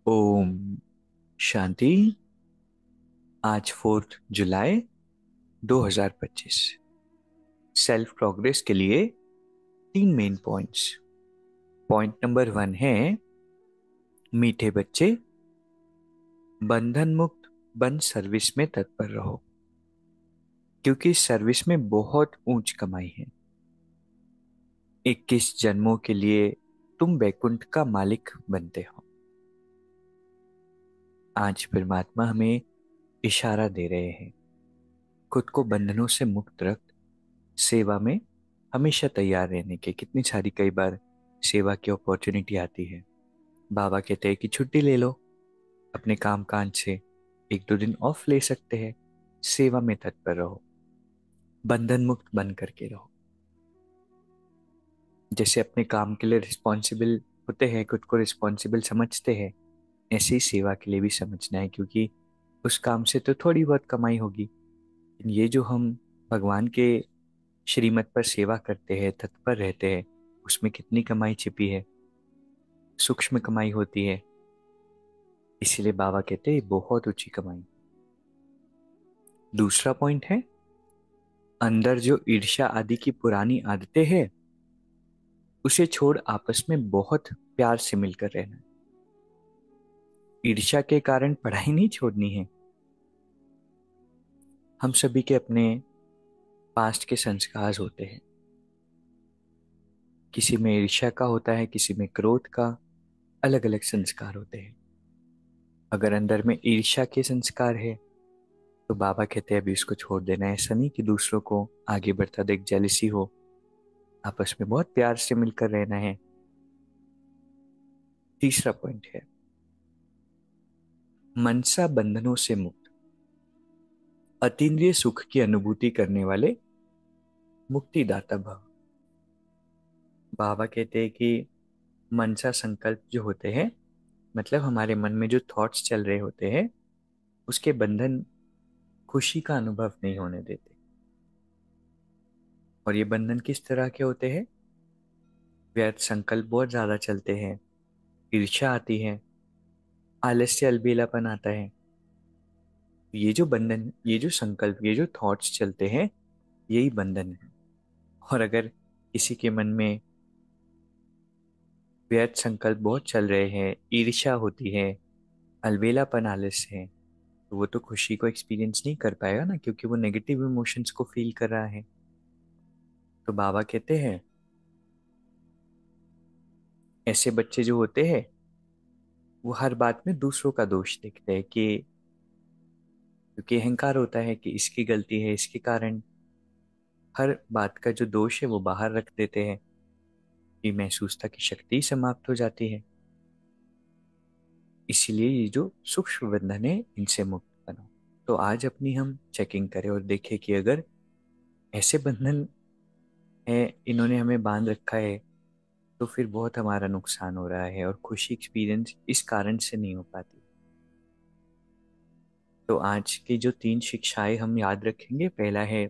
ओम शांति। आज 4 जुलाई 2025। Self progress के लिए 3 मेन पॉइंट्स। पॉइंट नंबर 1 है, मीठे बच्चे बंधन मुक्त बन सर्विस में तत्पर रहो, क्योंकि सर्विस में बहुत ऊंच कमाई है। 21 जन्मों के लिए तुम बैकुंठ का मालिक बनते हो। आज परमात्मा हमें इशारा दे रहे हैं, खुद को बंधनों से मुक्त रख सेवा में हमेशा तैयार रहने के। कितनी सारी कई बार सेवा की अपॉर्चुनिटी आती है। बाबा कहते हैं कि छुट्टी ले लो अपने काम काज से, 1-2 दिन ऑफ ले सकते हैं। सेवा में तत्पर रहो, बंधन मुक्त बन करके रहो। जैसे अपने काम के लिए रिस्पॉन्सिबल होते हैं, खुद को रिस्पॉन्सिबल समझते हैं, ऐसे ही सेवा के लिए भी समझना है, क्योंकि उस काम से तो थोड़ी बहुत कमाई होगी। ये जो हम भगवान के श्रीमत पर सेवा करते हैं, तत्पर रहते हैं, उसमें कितनी कमाई छिपी है, सूक्ष्म कमाई होती है। इसीलिए बाबा कहते हैं बहुत ऊंची कमाई। दूसरा पॉइंट है, अंदर जो ईर्ष्या आदि की पुरानी आदतें हैं उसे छोड़ आपस में बहुत प्यार से मिलकर रहना। ईर्ष्या के कारण पढ़ाई नहीं छोड़नी है। हम सभी के अपने पास्ट के संस्कार होते हैं। किसी में ईर्ष्या का होता है, किसी में क्रोध का, अलग अलग संस्कार होते हैं। अगर अंदर में ईर्ष्या के संस्कार है तो बाबा कहते हैं अभी इसको छोड़ देना है। ऐसा नहीं कि दूसरों को आगे बढ़ता देख जेलिसी हो, आपस में बहुत प्यार से मिलकर रहना है। तीसरा पॉइंट है, मनसा बंधनों से मुक्त, अतीन्द्रिय सुख की अनुभूति करने वाले मुक्तिदाता भव। बाबा कहते हैं कि मनसा संकल्प जो होते हैं, मतलब हमारे मन में जो थॉट्स चल रहे होते हैं, उसके बंधन खुशी का अनुभव नहीं होने देते। और ये बंधन किस तरह के होते हैं? व्यर्थ संकल्प बहुत ज्यादा चलते हैं, ईर्ष्या आती है, आलस्य अलबेलापन आता है। ये जो बंधन, ये जो संकल्प, ये जो थॉट्स चलते हैं, यही बंधन है। और अगर किसी के मन में व्यर्थ संकल्प बहुत चल रहे हैं, ईर्ष्या होती है, अलबेलापन, आलस्य है, तो वो तो खुशी को एक्सपीरियंस नहीं कर पाएगा ना, क्योंकि वो नेगेटिव इमोशंस को फील कर रहा है। तो बाबा कहते हैं ऐसे बच्चे जो होते हैं वो हर बात में दूसरों का दोष देखते हैं, कि क्योंकि अहंकार होता है कि इसकी गलती है, इसके कारण हर बात का जो दोष है वो बाहर रख देते हैं। ये महसूसता की शक्ति समाप्त हो जाती है। इसीलिए ये जो सूक्ष्म बंधन है इनसे मुक्त बनो। तो आज अपनी हम चेकिंग करें और देखें कि अगर ऐसे बंधन है, इन्होंने हमें बांध रखा है, तो फिर बहुत हमारा नुकसान हो रहा है और खुशी एक्सपीरियंस इस कारण से नहीं हो पाती। तो आज की जो 3 शिक्षाएं हम याद रखेंगे, पहला है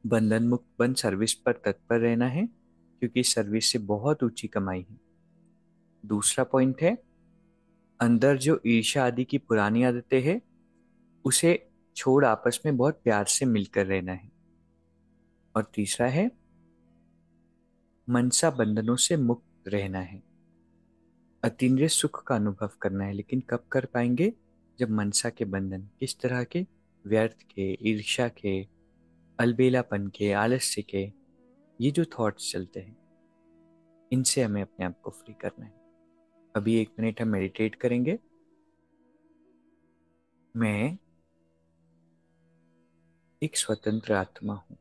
बंधन मुक्त बन सर्विस पर तत्पर रहना है, क्योंकि सर्विस से बहुत ऊंची कमाई है। दूसरा पॉइंट है, अंदर जो ईर्ष्या आदि की पुरानी आदतें हैं उसे छोड़ आपस में बहुत प्यार से मिलकर रहना है। और तीसरा है, मनसा बंधनों से मुक्त रहना है, अतीन्द्रिय सुख का अनुभव करना है। लेकिन कब कर पाएंगे? जब मनसा के बंधन, किस तरह के? व्यर्थ के, ईर्ष्या के, अलबेलापन के, आलस्य के, ये जो थॉट्स चलते हैं, इनसे हमें अपने आप को फ्री करना है। अभी 1 मिनट हम मेडिटेट करेंगे। मैं एक स्वतंत्र आत्मा हूं।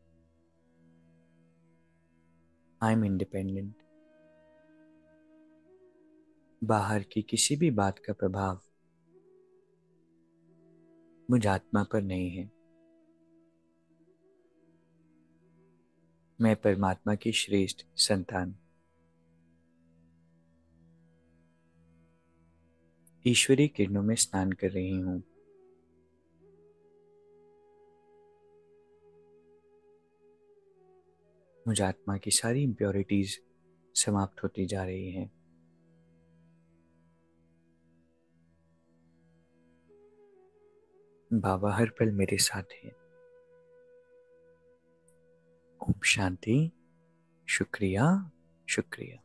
I am independent. बाहर की किसी भी बात का प्रभाव मुझ आत्मा पर नहीं है। मैं परमात्मा की श्रेष्ठ संतान, ईश्वरी किरणों में स्नान कर रही हूं। मुझ आत्मा की सारी इम्प्योरिटीज समाप्त होती जा रही हैं। बाबा हर पल मेरे साथ है। ओम शांति। शुक्रिया। शुक्रिया।